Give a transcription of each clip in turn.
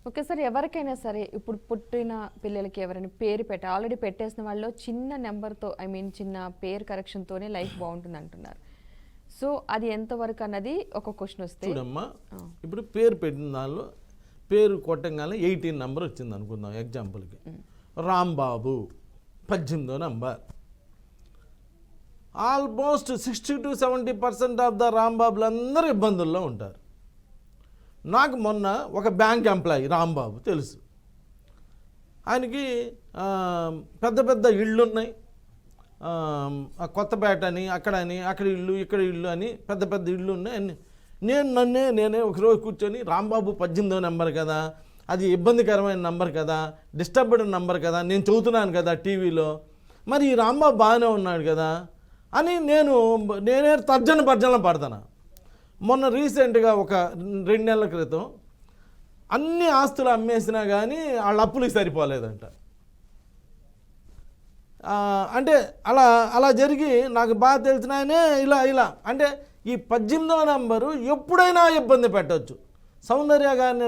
Okay sir. ఎవరికైనా సరే ఇప్పుడు పుట్టిన పిల్లలకి ఎవరైనా పేరు ఆల్రెడీ పెట్టేసిన వాళ్ళు చిన్న నెంబర్తో చిన్న పేరు కరెక్షన్తోనే లైఫ్ బాగుంటుంది అంటున్నారు. సో అది ఎంతవరకు అన్నది ఒక క్వశ్చన్ వస్తే చూడమ్మా, ఇప్పుడు పేరు పెట్టిన దానిలో పేరు కొట్టంగానే 18 నెంబర్ వచ్చింది అనుకుందాం ఎగ్జాంపుల్కి. రాంబాబు 18వ నెంబర్. ఆల్మోస్ట్ 60-70% ఆఫ్ ద రాంబాబులు అందరూ ఇబ్బందుల్లో ఉంటారు. నాకు మొన్న ఒక బ్యాంక్ ఎంప్లాయీ రాంబాబు తెలుసు. ఆయనకి పెద్ద పెద్ద ఇళ్ళు ఉన్నాయి, కొత్తపేట అని అక్కడని అక్కడ ఇల్లు ఇక్కడ ఇల్లు అని పెద్ద పెద్ద ఇళ్ళు ఉన్నాయి అన్ని. నేనే ఒకరోజు కూర్చొని రాంబాబు 18వ నెంబర్ కదా, అది ఇబ్బందికరమైన నెంబర్ కదా, డిస్టర్బ్డ్ నెంబర్ కదా, నేను చదువుతున్నాను కదా టీవీలో, మరి ఈ రాంబాబు బాగానే ఉన్నాడు కదా అని నేనే తర్జన పడతాను. మొన్న రీసెంట్గా ఒక 2 నెలల క్రితం అన్ని ఆస్తులు అమ్మేసినా కానీ వాళ్ళ అప్పులకి సరిపోలేదంట. అంటే అలా జరిగి నాకు బాగా తెలిసిన ఆయనే ఇలా అంటే ఈ 18వ నెంబరు ఎప్పుడైనా ఇబ్బంది పెట్టవచ్చు. సౌందర్య గారిని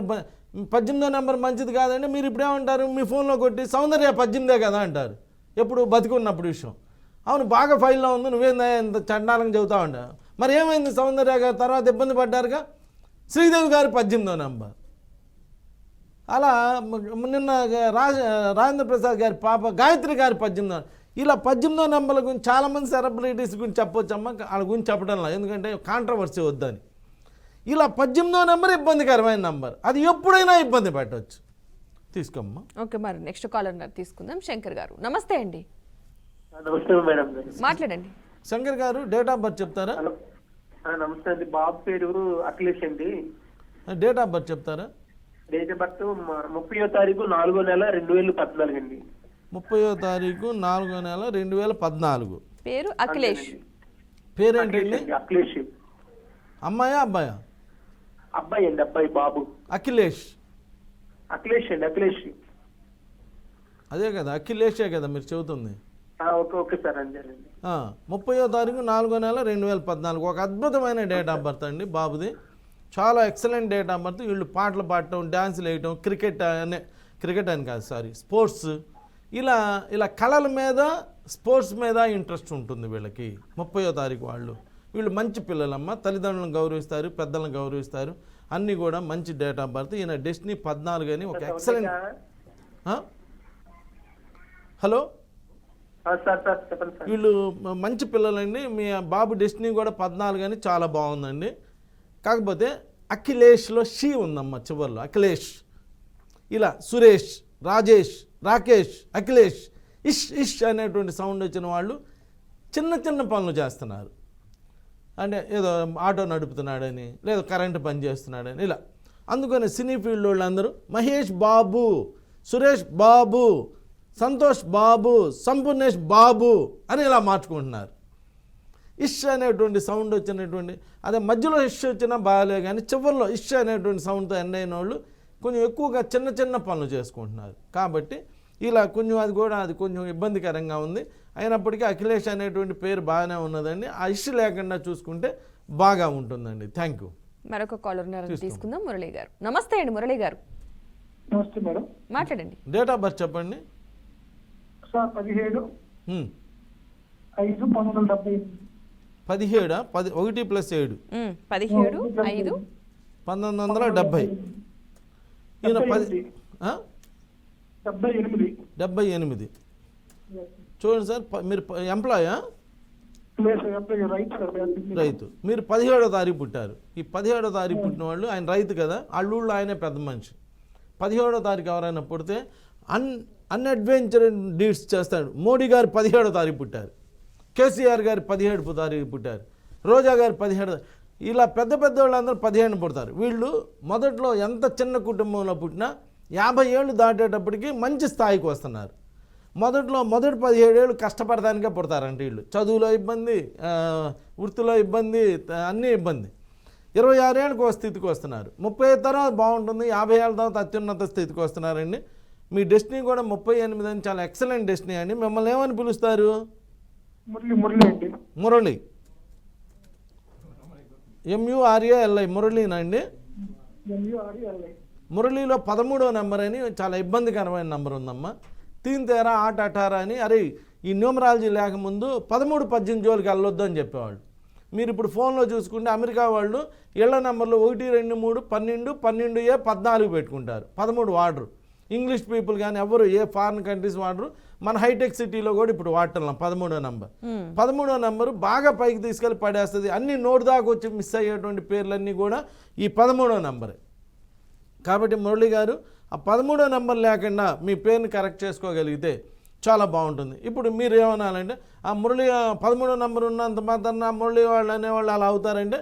18వ నెంబర్ మంచిది కాదండి, మీరు ఇప్పుడేమంటారు, మీ ఫోన్లో కొట్టి సౌందర్య 18దే కదా అంటారు ఎప్పుడు బతికున్నప్పుడు విషయం. అవును బాగా ఫైల్లో ఉంది, నువ్వేందా ఇంత చండాలంగా చెబుతా ఉంటా. మరి ఏమైంది, సౌందర్య గారి తర్వాత ఇబ్బంది పడ్డారుగా. శ్రీదేవి గారు 18వ నెంబర్. అలా నిన్న రాజేంద్ర ప్రసాద్ గారి పాప గాయత్రి గారి 18వ. ఇలా 18వ నెంబర్ల గురించి చాలామంది సెలబ్రిటీస్ గురించి చెప్పొచ్చమ్మా, వాళ్ళ గురించి చెప్పడం లేదు ఎందుకంటే కాంట్రవర్సీ వద్దని. ఇలా 18వ నెంబర్ ఇబ్బందికరమైన నెంబర్, అది ఎప్పుడైనా ఇబ్బంది పెట్టవచ్చు. తీసుకోమ్మా. ఓకే, మరి నెక్స్ట్ కాలర్ తీసుకుందాం. శంకర్ గారు నమస్తే అండి. నమస్తే మేడం. మాట్లాడండి. శంకర్ గారు డేట్ ఆఫ్ బర్త్ చెప్తారా? నమస్తే అండి. బాబు పేరు అఖిలేష్ అండి. డేట్ ఆఫ్ బర్త్ చెప్తారా? డేట్ ఆఫ్ బర్త్ 30వ తారీఖు 4వ నెల 2014 అండి. 30వ తారీఖు 4వ నెల 2014. పేరు అఖిలేష్. పేరేంటండి? అఖిలేష్. అమ్మాయా అబ్బాయా? అబ్బాయి అండి, అబ్బాయి బాబు. అఖిలేష్ అండి, అఖిలేష్. అదే కదా, అఖిలేషే కదా మీరు చెబుతుంది. ఓకే సార్ అండి. 30వ తారీఖు 4వ నెల 2014. ఒక అద్భుతమైన డేట్ ఆఫ్ బర్త్ అండి బాబుది. చాలా ఎక్సలెంట్ డేట్ ఆఫ్ బర్త్. వీళ్ళు పాటలు పాడటం, డ్యాన్సులు వేయటం, క్రికెట్ అని కాదు సారీ స్పోర్ట్స్, ఇలా కళల మీద స్పోర్ట్స్ మీద ఇంట్రెస్ట్ ఉంటుంది వీళ్ళకి. 30వ తారీఖు వీళ్ళు మంచి పిల్లలమ్మ, తల్లిదండ్రులను గౌరవిస్తారు, పెద్దలను గౌరవిస్తారు, అన్నీ కూడా మంచి డేట్ ఆఫ్ బర్త్. ఈయన డెస్టినీ 14 అని ఒక ఎక్సలెంట్. హలో, వీళ్ళు మంచి పిల్లలండి. మీ బాబు డెస్టినీ కూడా 14 అని చాలా బాగుందండి. కాకపోతే అఖిలేష్లో షీ ఉందమ్మా చివరిలో, అఖిలేష్. ఇలా సురేష్, రాజేష్, రాకేష్, అఖిలేష్, ఇష్ అనేటువంటి సౌండ్ వచ్చిన వాళ్ళు చిన్న చిన్న పనులు చేస్తున్నారు. అంటే ఏదో ఆటో నడుపుతున్నాడని, లేదా కరెంటు పని చేస్తున్నాడని ఇలా. అందుకని సినీ ఫీల్డ్ వాళ్ళందరూ మహేష్ బాబు, సురేష్ బాబు, సంతోష్ బాబు, సంపూర్ణేష్ బాబు అని ఇలా మార్చుకుంటున్నారు. ఇష్ అనేటువంటి సౌండ్ వచ్చినటువంటి, అదే మధ్యలో ఇష్ వచ్చినా బాగాలే కానీ చివరిలో ఇష్ అనేటువంటి సౌండ్తో ఎండ్ అయిన వాళ్ళు కొంచెం ఎక్కువగా చిన్న చిన్న పనులు చేసుకుంటున్నారు. కాబట్టి ఇలా కొంచెం అది కొంచెం ఇబ్బందికరంగా ఉంది. అయినప్పటికీ అఖిలేష్ అనేటువంటి పేరు బాగానే ఉన్నదండి. ఆ ఇష్ లేకుండా చూసుకుంటే బాగా ఉంటుందండి. Thank you. మరొక కాలర్ తీసుకుందాం. మురళి గారు నమస్తే అండి. మురళి గారు నమస్తే మేడం. మాట్లాడండి. డేట్ ఆఫ్ బర్త్ చెప్పండి. 17/5/1970. 17 1 + 7 17/5/1970. ఈయన 78. చూడండి సార్, మీరు ఎంప్లాయా? రైతు. మీరు 17వ తారీఖు పుట్టారు. ఈ 17వ తారీఖు పుట్టిన వాళ్ళు, ఆయన రైతు కదా, అల్లుళ్ళు ఆయనే పెద్ద మనిషి. 17వ తారీఖు ఎవరైనా పుడితే అన్అడ్వెంచర్ డీడ్స్ చేస్తాడు. మోడీ గారు 17వ తారీఖు పుట్టారు, కేసీఆర్ గారు 17వ తారీఖు పుట్టారు, రోజా గారు 17. ఇలా పెద్ద పెద్ద వాళ్ళందరూ 15 పుడతారు. వీళ్ళు మొదట్లో ఎంత చిన్న కుటుంబంలో పుట్టినా 50 ఏళ్ళు దాటేటప్పటికి మంచి స్థాయికి వస్తున్నారు. మొదటి 17 ఏళ్ళు కష్టపడడానికే పుడతారంటే వీళ్ళు. చదువులో ఇబ్బంది, వృత్తిలో ఇబ్బంది, అన్నీ ఇబ్బంది. 26 ఏళ్ళకి ఒక స్థితికి వస్తున్నారు. 30 తర్వాత బాగుంటుంది, 50 ఏళ్ళ తర్వాత అత్యున్నత స్థితికి వస్తున్నారండి. మీ డెస్టినీ కూడా 38 అని చాలా ఎక్సలెంట్ డెస్టినీ అండి. మిమ్మల్ని ఏమని పిలుస్తారు? మురళి. MURALI మురళీనా అండి? మురళిలో 13వ నెంబర్ అని చాలా ఇబ్బందికరమైన నెంబర్ ఉందమ్మా. తీన్ తేరా 8 18 అని, అరే ఈ న్యూమరాలజీ లేకముందు 13 18 జోలికి వెళ్ళొద్దు అని చెప్పేవాళ్ళు. మీరు ఇప్పుడు ఫోన్లో చూసుకుంటే అమెరికా వాళ్ళు ఇళ్ల నెంబర్లు 1 2 3 12 12A 14 పెట్టుకుంటారు, 13 వాడరు. ఇంగ్లీష్ పీపుల్ కానీ ఎవరు ఏ ఫారిన్ కంట్రీస్ వాడరు. మన హైటెక్ సిటీలో కూడా ఇప్పుడు వాడుతున్నాం 13వ నెంబర్. 13వ నెంబరు బాగా పైకి తీసుకెళ్ళి పడేస్తుంది. అన్ని నోటు దాకా వచ్చి మిస్ అయ్యేటువంటి పేర్లన్నీ కూడా ఈ 13వ నెంబరే. కాబట్టి మురళి గారు ఆ 13వ నెంబర్ లేకుండా మీ పేరుని కరెక్ట్ చేసుకోగలిగితే చాలా బాగుంటుంది. ఇప్పుడు మీరు ఏమనాలంటే ఆ మురళి 13వ నెంబర్ ఉన్నంత మాత్రాన మురళి వాళ్ళు అనేవాళ్ళు అలా అవుతారంటే,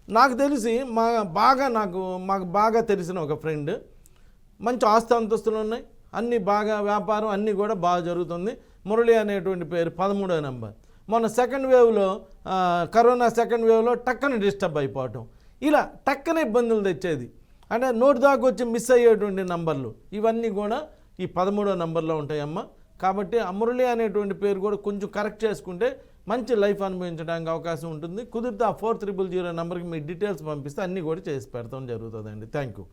నాకు తెలిసి మాకు బాగా తెలిసిన ఒక ఫ్రెండ్, మంచి ఆస్తి అంతస్తులు ఉన్నాయి, అన్నీ బాగా వ్యాపారం అన్నీ కూడా బాగా జరుగుతుంది. మురళి అనేటువంటి పేరు 13వ నెంబర్. మొన్న సెకండ్ వేవ్లో కరోనా సెకండ్ వేవ్లో టక్కన డిస్టర్బ్ అయిపోవటం, ఇలా టక్కన ఇబ్బందులు తెచ్చేది, అంటే నోటి దాకా వచ్చి మిస్ అయ్యేటువంటి నంబర్లు ఇవన్నీ కూడా ఈ 13వ నెంబర్లో ఉంటాయమ్మా. కాబట్టి ఆ మురళి అనేటువంటి పేరు కూడా కొంచెం కరెక్ట్ చేసుకుంటే మంచి లైఫ్ అనుభవించడానికి అవకాశం ఉంటుంది. కుదిరితే ఆ 4000 నెంబర్కి మీ డీటెయిల్స్ పంపిస్తే అన్నీ కూడా చేసి పెడతాం జరుగుతుందండి. Thank you.